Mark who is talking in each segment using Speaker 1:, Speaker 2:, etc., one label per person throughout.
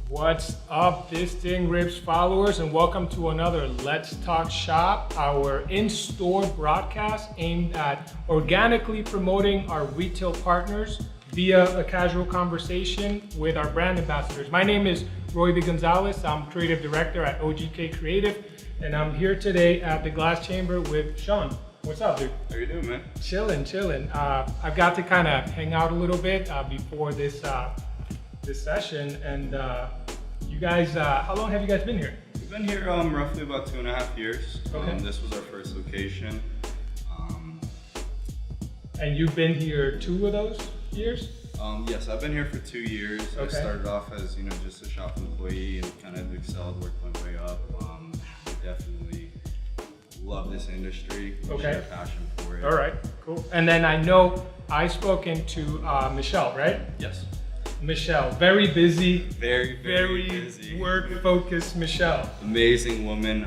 Speaker 1: What's up, THISTHINGRIPS followers, and welcome to another Let's Talk Shop, our in-store broadcast aimed at organically promoting our retail partners via a casual conversation with our brand ambassadors. My name is Roy V. Gonzalez. I'm creative director at OGK Creative, and I'm here today at the Glass Chamber with Sean. What's up, dude?
Speaker 2: How you doing, man?
Speaker 1: Chilling. I've got to kind of hang out a little bit before this session, and you guys, how long have you guys been here?
Speaker 2: We've been here roughly about 2.5 years.
Speaker 1: Okay.
Speaker 2: This was our first location.
Speaker 1: And you've been here 2 of those years?
Speaker 2: Yes, I've been here for 2 years.
Speaker 1: Okay.
Speaker 2: I started off as just a shop employee and kind of excelled, worked my way up. I definitely love this industry.
Speaker 1: Okay.
Speaker 2: Share a passion for it.
Speaker 1: All right, cool. And then I know I've spoken to Michelle, right?
Speaker 2: Yes.
Speaker 1: Michelle, very busy.
Speaker 2: Very busy.
Speaker 1: Work-focused Michelle.
Speaker 2: Amazing woman.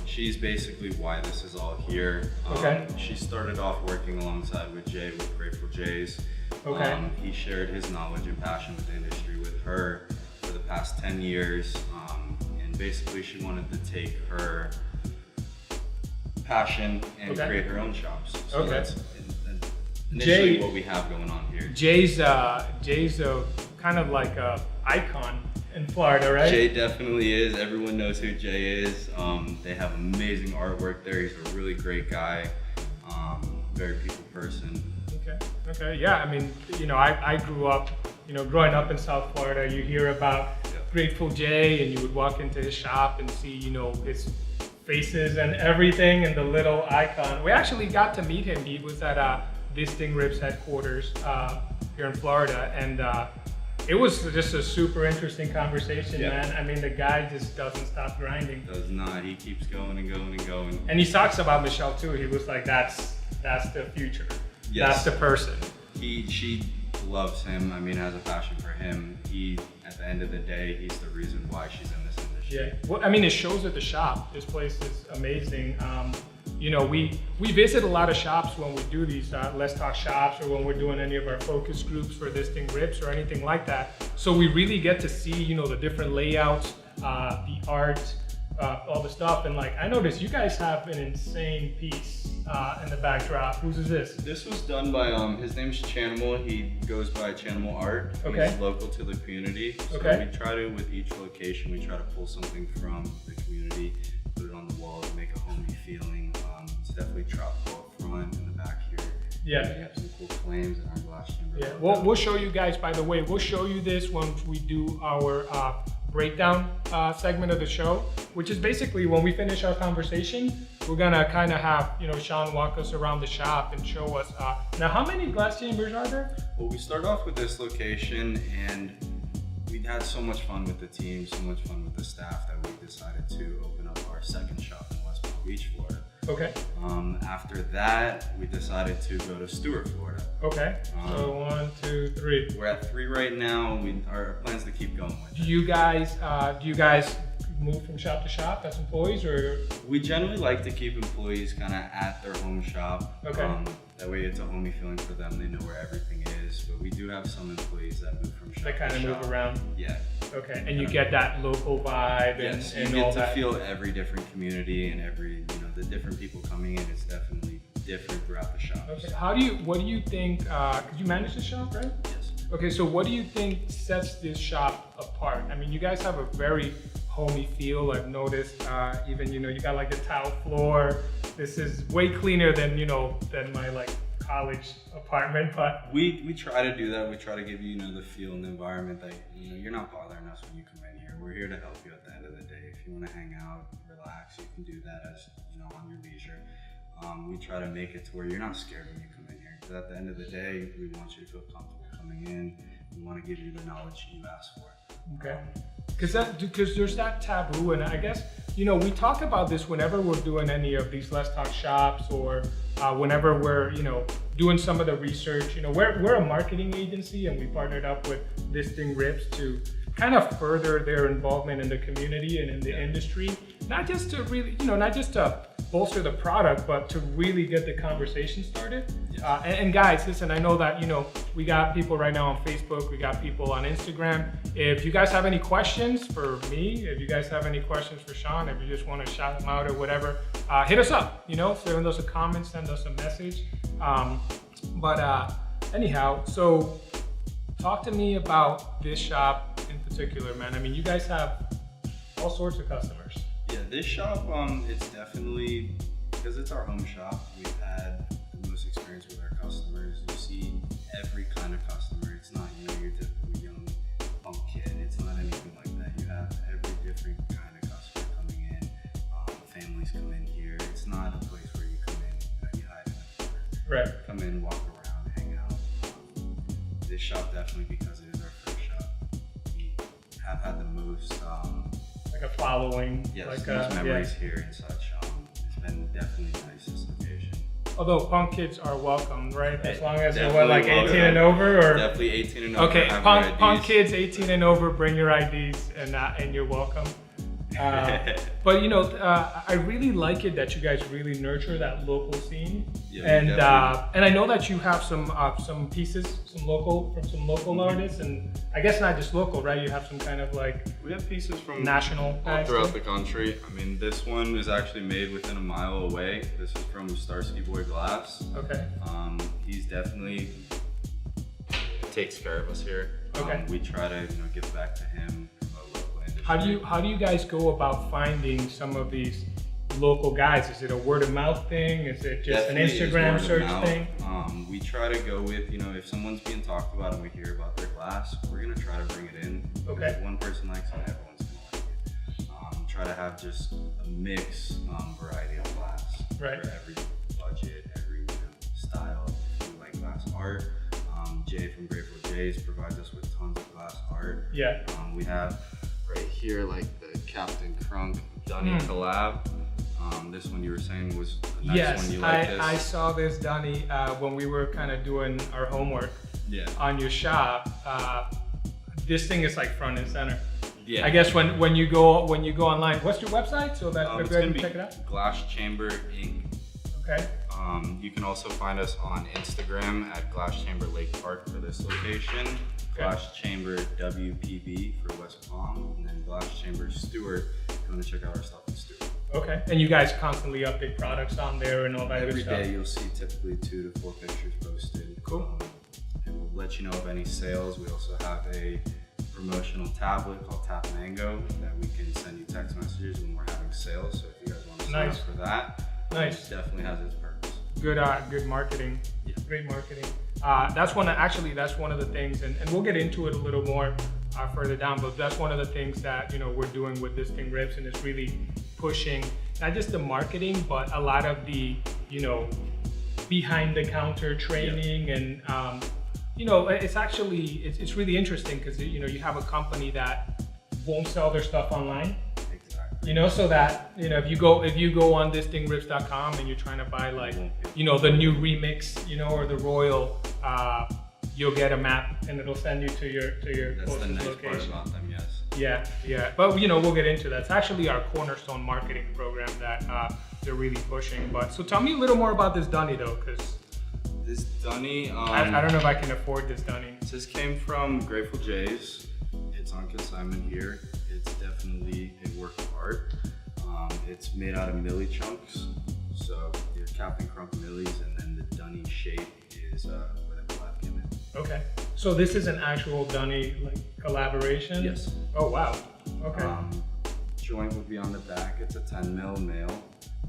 Speaker 2: She's basically why this is all here.
Speaker 1: Okay.
Speaker 2: She started off working alongside with Jay with Grateful Jays.
Speaker 1: Okay.
Speaker 2: He shared his knowledge and passion with the industry with her for the past 10 years. And basically she wanted to take her passion and create her own shops. So that's initially what we have going on here.
Speaker 1: Jay's a kind of like a icon in Florida, right?
Speaker 2: Jay definitely is. Everyone knows who Jay is. They have amazing artwork there. He's a really great guy. Very people person.
Speaker 1: Okay. Yeah, I mean, I grew up, growing up in South Florida, you hear about Grateful Jay, and you would walk into his shop and see, his faces and everything and the little icon. We actually got to meet him. He was at THISTHINGRIPS headquarters here in Florida, and it was just a super interesting conversation, man. I mean, the guy just doesn't stop grinding.
Speaker 2: Does not. He keeps going and going and going.
Speaker 1: And he talks about Michelle too. He was like, that's the future.
Speaker 2: Yes.
Speaker 1: That's the person.
Speaker 2: She loves him. I mean, has a passion for him. At the end of the day, he's the reason why she's in this industry.
Speaker 1: Yeah. Well, I mean, it shows at the shop. This place is amazing. We visit a lot of shops when we do these Let's Talk Shops, or when we're doing any of our focus groups for THISTHINGRIPS or anything like that. So we really get to see, the different layouts, the art, all the stuff. And like, I noticed you guys have an insane piece in the backdrop. Whose is this?
Speaker 2: This was done by, his name's Chanimal. He goes by Chanimal Art.
Speaker 1: Okay.
Speaker 2: He's local to the community. So we try to, with each location, we try to pull something from the community, put it on the walls, make a homey feeling. It's definitely tropical up front and the back here.
Speaker 1: Yeah.
Speaker 2: We have some cool flames in our glass chamber.
Speaker 1: Yeah, we'll show you guys, by the way, we'll show you this once we do our breakdown segment of the show, which is basically when we finish our conversation, we're gonna kind of have, Sean walk us around the shop and show us. Now, how many glass chambers are there?
Speaker 2: Well, we start off with this location, and we had so much fun with the team, so much fun with the staff, that we decided to open up our second shop in West Palm Beach, Florida.
Speaker 1: Okay.
Speaker 2: After that, we decided to go to Stuart, Florida.
Speaker 1: Okay. So 1, 2, 3.
Speaker 2: We're at 3 right now. Our plans to keep going with it.
Speaker 1: Do you guys move from shop to shop as employees, or?
Speaker 2: We generally like to keep employees kind of at their home shop.
Speaker 1: Okay.
Speaker 2: That way it's a homey feeling for them. They know where everything is. But we do have some employees that move from shop
Speaker 1: They kind
Speaker 2: to
Speaker 1: of
Speaker 2: shop.
Speaker 1: move around.
Speaker 2: Yeah.
Speaker 1: Okay. And you get that local vibe,
Speaker 2: yes,
Speaker 1: and
Speaker 2: you
Speaker 1: all
Speaker 2: get to
Speaker 1: that.
Speaker 2: feel every different community and every, the different people coming in. It's definitely different throughout the shops.
Speaker 1: Okay. What do you think? Cause you manage the shop, right?
Speaker 2: Yes.
Speaker 1: Okay. So what do you think sets this shop apart? I mean, you guys have a very homey feel. I've noticed. Even you got like the tile floor. This is way cleaner than than my like college apartment. But
Speaker 2: we try to do that. We try to give you the feel and the environment that you're not bothering us when you come in here. We're here to help you at the end of the day. If you want to hang out, relax, you can do that as on your leisure. We try to make it to where you're not scared when you come in here. Because at the end of the day, we want you to feel comfortable coming in. We want to give you the knowledge you asked for.
Speaker 1: Okay. Because there's that taboo, and I guess we talk about this whenever we're doing any of these Let's Talk Shops, or whenever we're doing some of the research. We're a marketing agency, and we partnered up with THISTHINGRIPS to kind of further their involvement in the community and in the industry. Not just to really, not just to bolster the product, but to really get the conversation started.
Speaker 2: Yes.
Speaker 1: And guys, listen, I know that, we got people right now on Facebook, we got people on Instagram. If you guys have any questions for me, if you guys have any questions for Sean, if you just want to shout them out or whatever, hit us up, send us a comment, send us a message. Anyhow, so talk to me about this shop in particular, man. I mean, you guys have all sorts of customers.
Speaker 2: Yeah, this shop, it's definitely, because it's our home shop, we've had the most experience with our customers. You see every kind of customer. It's not, your typical young punk kid. It's not anything like that. You have every different kind of customer coming in. Families come in here. It's not a place where you come in, you hide in a corner.
Speaker 1: Right.
Speaker 2: Come in, walk around, hang out. This shop definitely, because it is our first shop, we have had the most,
Speaker 1: like a following.
Speaker 2: yes,
Speaker 1: like
Speaker 2: most memories here and such. It's been definitely nice, this location.
Speaker 1: Although punk kids are welcome, right? As long as they're
Speaker 2: Definitely
Speaker 1: like 18
Speaker 2: welcome.
Speaker 1: and over, or
Speaker 2: Definitely 18 and over.
Speaker 1: okay,
Speaker 2: have
Speaker 1: punk
Speaker 2: your
Speaker 1: punk
Speaker 2: IDs.
Speaker 1: kids 18 and over, bring your IDs and you're welcome. But I really like it that you guys really nurture that local scene,
Speaker 2: Yeah,
Speaker 1: and
Speaker 2: definitely.
Speaker 1: I know that you have some pieces, some local artists, and I guess not just local, right? You have some kind of like
Speaker 2: We have pieces from
Speaker 1: national
Speaker 2: all
Speaker 1: guys
Speaker 2: throughout
Speaker 1: too?
Speaker 2: the country. I mean, this one is actually made within a mile away. This is from Starsky Boy Glass.
Speaker 1: Okay.
Speaker 2: He's definitely takes care of us here.
Speaker 1: Okay.
Speaker 2: We try to give back to him from a local industry.
Speaker 1: How do you guys go about finding some of these local guys? Is it a word of mouth thing? Is it just
Speaker 2: Definitely
Speaker 1: an
Speaker 2: is
Speaker 1: Instagram
Speaker 2: word of
Speaker 1: search
Speaker 2: mouth.
Speaker 1: thing?
Speaker 2: We try to go with, if someone's being talked about and we hear about their glass, we're gonna try to bring it in.
Speaker 1: Okay.
Speaker 2: If one person likes it, everyone's gonna like it. Try to have just a mix, variety of glass.
Speaker 1: Right.
Speaker 2: For every budget, every style. If you like glass art, Jay from Grateful Jays provides us with tons of glass art.
Speaker 1: Yeah.
Speaker 2: We have right here like the Captain Crunk Dunny collab. This one you were saying was a nice
Speaker 1: Yes,
Speaker 2: one. You like this?
Speaker 1: I saw this, Donnie, when we were kind of doing our homework
Speaker 2: Yeah.
Speaker 1: on your shop. This thing is like front and center.
Speaker 2: Yeah.
Speaker 1: I guess when you go online, what's your website so that
Speaker 2: It's
Speaker 1: everybody
Speaker 2: gonna
Speaker 1: can
Speaker 2: be
Speaker 1: check it out?
Speaker 2: Glass Chamber Inc.
Speaker 1: Okay.
Speaker 2: You can also find us on Instagram at Glass Chamber Lake Park for this location. Glass Chamber WPB for West Palm, and then Glass Chamber Stewart if you want to check out our stuff in Stewart.
Speaker 1: Okay. And you guys constantly update products on there and all that
Speaker 2: Every
Speaker 1: good stuff.
Speaker 2: day you'll see typically 2 to 4 pictures posted.
Speaker 1: Cool.
Speaker 2: And we'll let you know of any sales. We also have a promotional tablet called Tap Mango that we can send you text messages when we're having sales. So if you guys want to sign up
Speaker 1: Nice.
Speaker 2: for that,
Speaker 1: Nice.
Speaker 2: it definitely has its purpose.
Speaker 1: Good marketing.
Speaker 2: Yeah.
Speaker 1: Great marketing. That's one of the things, and we'll get into it a little more further down, but that's one of the things that we're doing with THISTHINGRIPS, and it's really pushing not just the marketing, but a lot of the behind the counter training, and it's really interesting because you have a company that won't sell their stuff online.
Speaker 2: Exactly.
Speaker 1: So that if you go on THISTHINGRIPS.com and you're trying to buy like the new remix or the Royal, you'll get a map and it'll send you to your
Speaker 2: That's the
Speaker 1: closest
Speaker 2: nice
Speaker 1: location.
Speaker 2: part about them, yes.
Speaker 1: Yeah. But we'll get into that. It's actually our cornerstone marketing program that they're really pushing. But so tell me a little more about this Dunny though, because
Speaker 2: This Dunny,
Speaker 1: I don't know if I can afford this Dunny.
Speaker 2: this came from Grateful Jays. It's on consignment here. It's definitely a work of art. It's made out of milli chunks. So your Captain Crunk millies, and then the Dunny shape is where the collab came in.
Speaker 1: Okay. So this is an actual Dunny like collaboration?
Speaker 2: Yes.
Speaker 1: Oh wow. Okay.
Speaker 2: Joint would be on the back. It's a 10 mil male,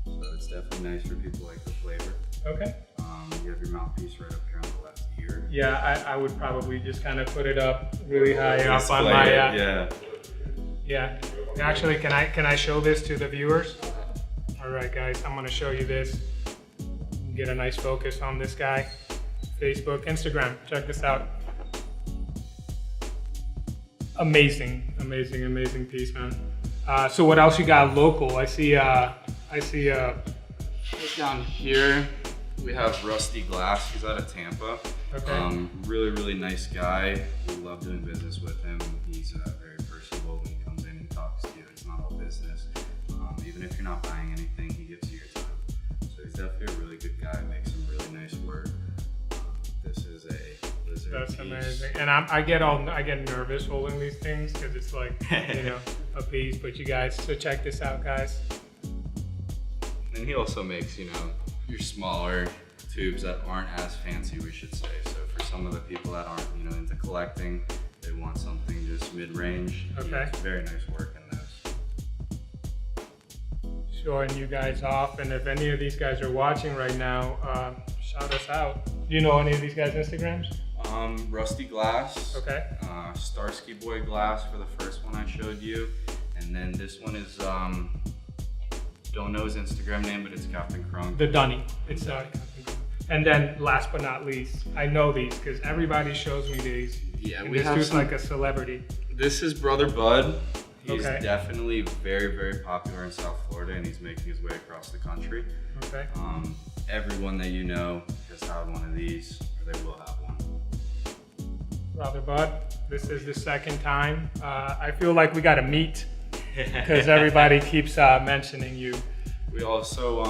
Speaker 2: so it's definitely nice for people like the flavor.
Speaker 1: Okay.
Speaker 2: You have your mouthpiece right up here on the left ear.
Speaker 1: Yeah, I would probably just kind of put it up really high up on
Speaker 2: Display
Speaker 1: my
Speaker 2: it,
Speaker 1: yeah. Actually, can I show this to the viewers? All right, guys, I'm gonna show you this. Get a nice focus on this guy. Facebook, Instagram, check this out. Amazing piece, man. So what else you got local? I see.
Speaker 2: Down here, we have Rusty Glass. He's out of Tampa.
Speaker 1: Okay.
Speaker 2: Really nice guy. We love doing business with him. He's very personable when he comes in and talks to you. It's not all business. Even if you're not buying anything, he gives you your time. definitely a really good guy. Makes some really nice work. This is a lizard
Speaker 1: That's
Speaker 2: piece.
Speaker 1: amazing. And I get nervous holding these things because it's like, you know, a piece. But you guys, so check this out, guys.
Speaker 2: And he also makes, you know, your smaller tubes that aren't as fancy, we should say. So for some of the people that aren't, you know, into collecting, they want something just mid-range.
Speaker 1: Okay.
Speaker 2: Very nice work in those.
Speaker 1: Showing you guys off, and if any of these guys are watching right now, shout us out. Do you know any of these guys' Instagrams?
Speaker 2: Rusty Glass.
Speaker 1: Okay.
Speaker 2: Starsky Boy Glass for the first one I showed you. And then this one is, don't know his Instagram name, but it's Captain Crunk.
Speaker 1: The Dunny. It's and then last but not least, I know these because everybody shows me these.
Speaker 2: Yeah,
Speaker 1: and
Speaker 2: we
Speaker 1: this
Speaker 2: have
Speaker 1: dude's
Speaker 2: some,
Speaker 1: like a celebrity.
Speaker 2: This is Brother Bud. He's
Speaker 1: Okay.
Speaker 2: definitely very, very popular in South Florida, and he's making his way across the country.
Speaker 1: Okay.
Speaker 2: Everyone that you know has had one of these, or they will have one.
Speaker 1: Brother Bud, this is the second time. I feel like we got to meet because everybody keeps mentioning you.
Speaker 2: We also,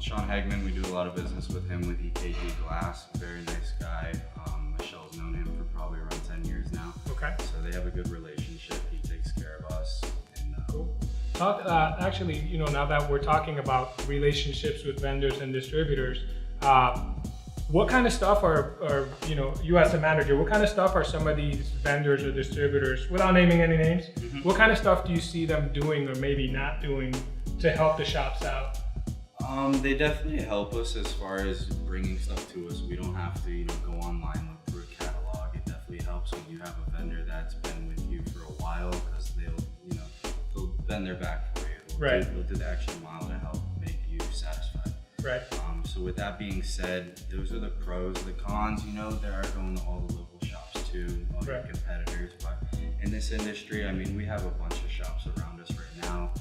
Speaker 2: Sean Hagman, we do a lot of business with him with EKG Glass. Very nice guy. Michelle's known him for probably around 10 years now.
Speaker 1: Okay.
Speaker 2: So they have a good relationship. He takes care of us. And,
Speaker 1: Cool. Talk, actually, you know, now that we're talking about relationships with vendors and distributors, what kind of stuff are, you know, you as a manager, what kind of stuff are some of these vendors or distributors, without naming any names, what kind of stuff do you see them doing or maybe not doing to help the shops out?
Speaker 2: They definitely help us as far as bringing stuff to us. We don't have to, you know, go online, look through a catalog. It definitely helps when you have a vendor that's been with you for a while, because they'll bend their back for you. They'll do the extra mile to help make you satisfied.
Speaker 1: Right.
Speaker 2: So with that being said, those are the pros. The cons, you know, they are going to all the local shops too, all your competitors. But in this industry, I mean, we have a bunch of shops around us right now.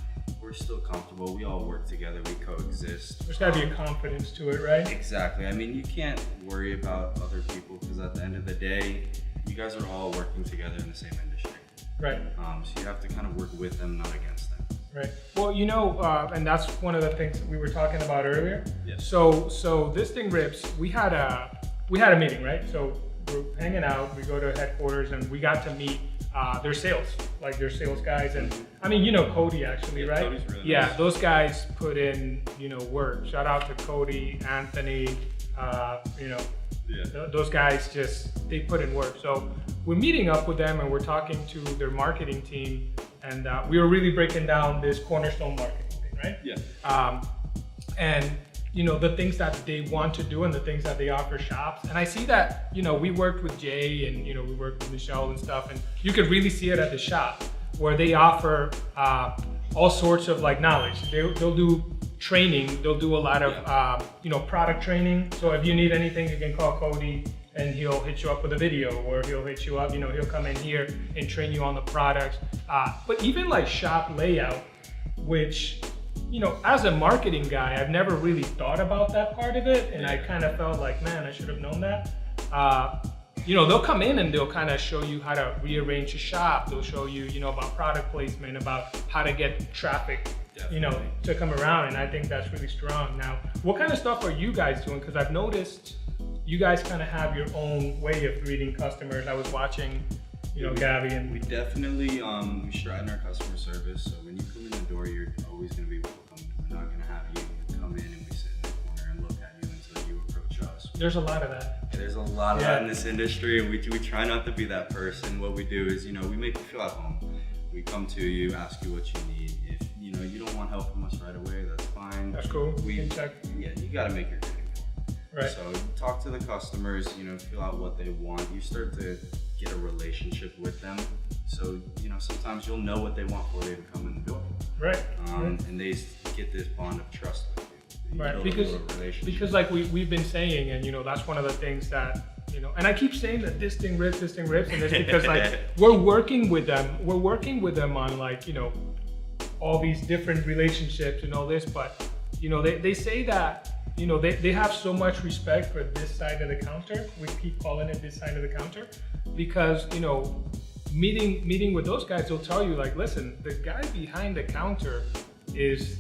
Speaker 2: We're still comfortable. We all work together. We coexist.
Speaker 1: There's got to be a confidence to it, right?
Speaker 2: Exactly. I mean, you can't worry about other people because at the end of the day, you guys are all working together in the same industry.
Speaker 1: Right.
Speaker 2: So you have to kind of work with them, not against them.
Speaker 1: Right. Well, you know, and that's one of the things that we were talking about earlier.
Speaker 2: Yes.
Speaker 1: So THISTHINGRIPS, we had a meeting, right? So we're hanging out. We go to headquarters, and we got to meet their sales guys, and I mean, you know, Cody actually, right?
Speaker 2: Cody's really
Speaker 1: yeah,
Speaker 2: nice.
Speaker 1: those guys put in, you know, work. Shout out to Cody, Anthony, you know.
Speaker 2: Yeah.
Speaker 1: Those guys they put in work. So we're meeting up with them and we're talking to their marketing team, and we were really breaking down this cornerstone marketing thing, right?
Speaker 2: Yeah.
Speaker 1: And you know, the things that they want to do and the things that they offer shops. And I see that, you know, we worked with Jay and, you know, we worked with Michelle and stuff, and you could really see it at the shop where they offer all sorts of like knowledge. They'll do training. They'll do a lot of, you know, product training. So if you need anything, you can call Cody and he'll hit you up with a video, or he'll hit you up, you know, he'll come in here and train you on the products. But even like shop layout, which, you know, as a marketing guy, I've never really thought about that part of it. And I kind of felt like, man, I should have known that. You know, they'll come in and they'll kind of show you how to rearrange a shop. They'll show you, you know, about product placement, about how to get traffic, you know, to come around. And I think that's really strong. Now, what kind of stuff are you guys doing? Because I've noticed you guys kind of have your own way of greeting customers. I was watching, you know, Gabby and
Speaker 2: we definitely we stride our customer service. So when you come in the door, you're always going to be welcome. We're not going to have you come in and we sit in the corner and look at you until you approach us.
Speaker 1: there's a lot of that.
Speaker 2: There's a lot of that in this industry. We try not to be that person. What we do is, you know, we make you feel at home. We come to you, ask you what you need. If, you know, you don't want help from us right away, that's fine.
Speaker 1: That's cool.
Speaker 2: We
Speaker 1: can check.
Speaker 2: Yeah, you got to make your getting for.
Speaker 1: Right.
Speaker 2: So talk to the customers, you know, feel out what they want. You start to get a relationship with them. So, you know, sometimes you'll know what they want before they even come in the door.
Speaker 1: Right.
Speaker 2: And they get this bond of trust with you. You
Speaker 1: Right,
Speaker 2: build a little relationship.
Speaker 1: because like we've been saying, and you know, that's one of the things that, you know, and I keep saying that this thing rips, and it's because like we're working with them on like, you know, all these different relationships and all this, but you know, they say that, you know, they have so much respect for this side of the counter. We keep calling it this side of the counter because, you know, meeting with those guys, they'll tell you like, listen, the guy behind the counter is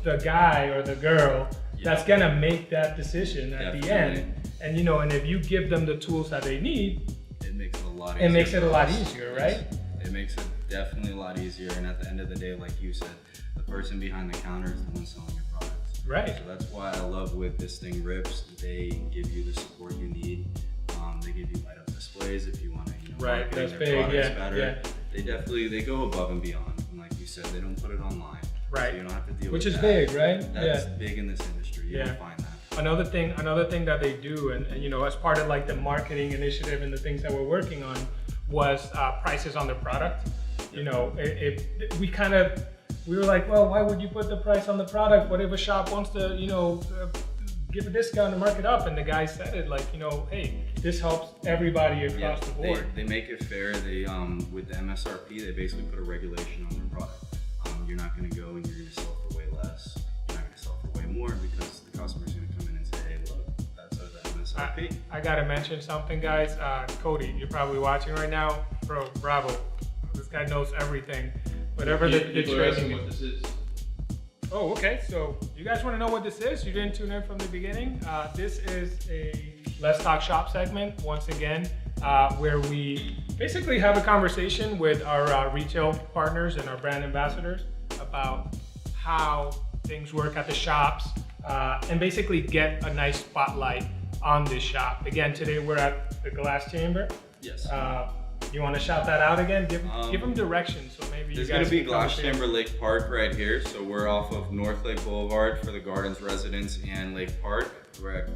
Speaker 1: the guy or the girl that's gonna make that decision at the
Speaker 2: Definitely.
Speaker 1: end. And you know, and if you give them the tools that they need,
Speaker 2: It makes it a lot easier.
Speaker 1: it makes it a
Speaker 2: for
Speaker 1: lot
Speaker 2: us.
Speaker 1: easier, right?
Speaker 2: It makes it definitely a lot easier. And at the end of the day, like you said, the person behind the counter is the one selling your products.
Speaker 1: Right.
Speaker 2: So that's why I love with This Thing Rips. They give you the support you need. They give you light up displays if you want to,
Speaker 1: Right,
Speaker 2: market
Speaker 1: that's
Speaker 2: their
Speaker 1: big,
Speaker 2: products
Speaker 1: yeah,
Speaker 2: better.
Speaker 1: yeah.
Speaker 2: They go above and beyond. And like you said, they don't put it online.
Speaker 1: Right.
Speaker 2: So you don't have to deal
Speaker 1: Which
Speaker 2: with
Speaker 1: is
Speaker 2: that.
Speaker 1: big, right?
Speaker 2: That's big in this industry. You
Speaker 1: Yeah.
Speaker 2: don't find that.
Speaker 1: Another thing that they do, and you know, as part of like the marketing initiative and the things that we're working on, was prices on the product. You know, we were like, well, why would you put the price on the product? What if a shop wants to, you know, give a discount and mark it up? And the guy said it like, you know, hey, this helps everybody across the board.
Speaker 2: They make it fair. They with the MSRP, they basically put a regulation on their product. You're not going to go and you're going to sell for way less. You're not going to sell for way more because the customer's going to come in and say, hey, look, that's the MSRP.
Speaker 1: I gotta mention something, guys. Cody, you're probably watching right now. Bro, bravo. This guy knows everything. Whatever the trading
Speaker 3: what this is.
Speaker 1: Oh, okay. So you guys want to know what this is? You didn't tune in from the beginning. This is a Let's Talk Shop segment, once again, where we basically have a conversation with our retail partners and our brand ambassadors about how things work at the shops, and basically get a nice spotlight on this shop. Again, today we're at the Glass Chamber.
Speaker 2: Yes.
Speaker 1: You want to shout that out again? Give them directions, so maybe
Speaker 2: There's
Speaker 1: you guys
Speaker 2: going to be
Speaker 1: can come
Speaker 2: Glass
Speaker 1: see
Speaker 2: Chamber Lake Park right here. So we're off of North Lake Boulevard for the Gardens residents and Lake Park. We're at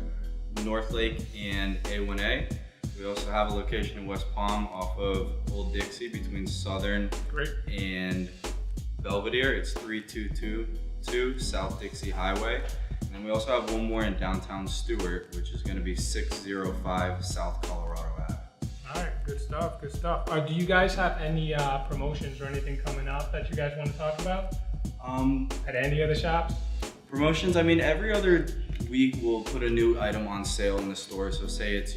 Speaker 2: North Lake and A1A. We also have a location in West Palm off of Old Dixie between Southern
Speaker 1: Great.
Speaker 2: and Belvedere. It's 3222 South Dixie Highway. And then we also have one more in downtown Stewart, which is going to be 605 South Colorado Ave.
Speaker 1: All right, good stuff, good stuff. Do you guys have any promotions or anything coming up that you guys want to talk about at any of the shops?
Speaker 2: Promotions, I mean, every other week we'll put a new item on sale in the store. So say it's,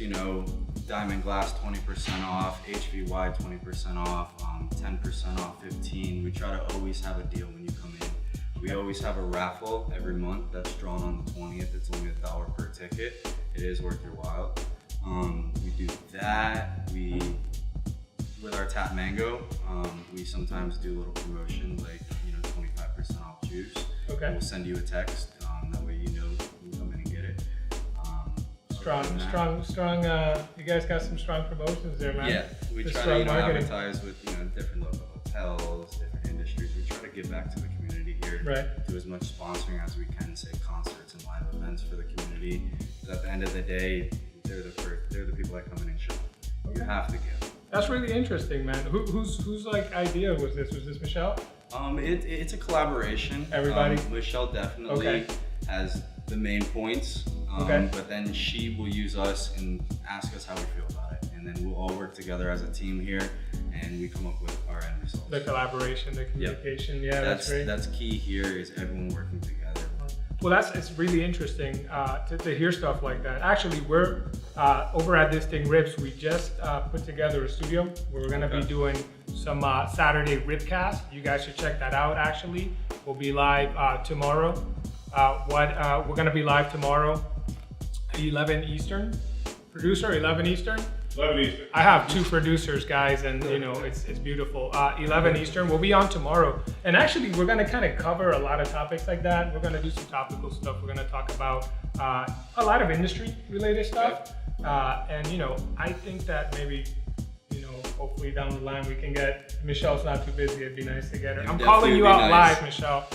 Speaker 2: Diamond Glass 20% off, HVY 20% off, 10% off, 15. We try to always have a deal when you come in. We always have a raffle every month that's drawn on the 20th. It's only $1 per ticket. It is worth your while. We do that. With our Tap Mango, we sometimes do a little promotion like 25% off juice.
Speaker 1: Okay.
Speaker 2: We'll send you a text. That way you can come in and get it.
Speaker 1: Strong. You guys got some strong promotions there, man.
Speaker 2: Yeah, we
Speaker 1: Just
Speaker 2: try
Speaker 1: strong
Speaker 2: to
Speaker 1: marketing.
Speaker 2: advertise with different local hotels, different industries. We try to give back to the community here.
Speaker 1: Right.
Speaker 2: Do as much sponsoring as we can, say concerts and live events for the community. Because at the end of the day, they're the people that come in and shop. You have to give.
Speaker 1: That's really interesting, man. Whose like idea was this? Was this Michelle?
Speaker 2: It's a collaboration.
Speaker 1: Everybody?
Speaker 2: Michelle definitely has the main points.
Speaker 1: Okay.
Speaker 2: But then she will use us and ask us how we feel about it. And then we'll all work together as a team here and we come up with our end results.
Speaker 1: The collaboration, the communication. Yeah, that's great.
Speaker 2: That's key here is everyone working together.
Speaker 1: Well, it's really interesting to hear stuff like that. Actually, we're over at THISTHINGRIPS. We just put together a studio where we're going to be doing some Saturday Ripcast. You guys should check that out. Actually, we'll be live tomorrow. We're going to be live tomorrow, 11 Eastern. Producer, 11 Eastern.
Speaker 3: 11 Eastern.
Speaker 1: I have two producers, guys, and it's beautiful. 11 Eastern. We'll be on tomorrow, and actually, we're gonna kind of cover a lot of topics like that. We're gonna do some topical stuff. We're gonna talk about a lot of industry-related stuff, and I think that maybe hopefully down the line we can get Michelle's not too busy. It'd be nice to get her. I'm calling you out live, Michelle.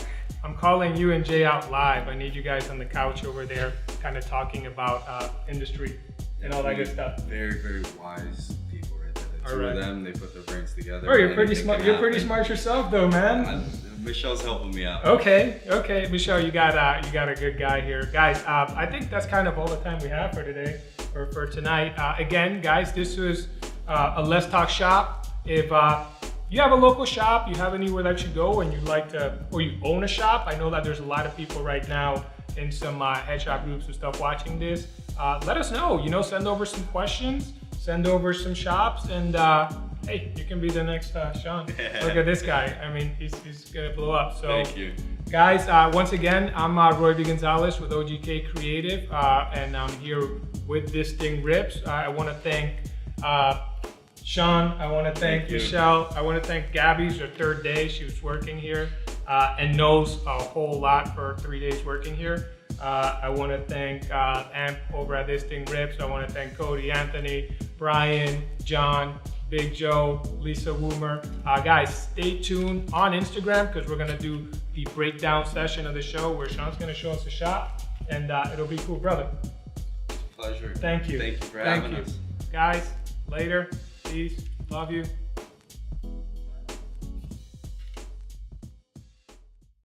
Speaker 1: I'm calling you and Jay out live. I need you guys on the couch over there, kind of talking about industry and all that good stuff.
Speaker 2: Very, very wise people right there. The two of them, they put their brains together.
Speaker 1: Oh, you're pretty smart. You're pretty smart yourself, though, man.
Speaker 2: Michelle's helping me out.
Speaker 1: Okay, Michelle, you got a good guy here, guys. I think that's kind of all the time we have for today, or for tonight. Again, guys, this was a Let's Talk Shop. If you have a local shop, you have anywhere that you go, and you like to, or you own a shop. I know that there's a lot of people right now in some head shop groups and stuff watching this. Let us know. Send over some questions, send over some shops, and hey, you can be the next Sean. Look at this guy. I mean, he's gonna blow up. So,
Speaker 2: Thank you.
Speaker 1: guys, once again, I'm Roy B. Gonzalez with OGK Creative, and I'm here with THISTHINGRIPS. I want to thank Sean. I want to thank Michelle. I want to thank Gabby. It's her third day. She was working here and knows a whole lot for 3 days working here. I want to thank Amp over at THISTHINGRIPS. I want to thank Cody, Anthony, Brian, John, Big Joe, Lisa Woomer. Guys, stay tuned on Instagram because we're going to do the breakdown session of the show where Sean's going to show us a shot, and it'll be cool, brother.
Speaker 2: Pleasure.
Speaker 1: Thank you.
Speaker 2: Thank you for having us.
Speaker 1: Guys, later. Peace. Love you.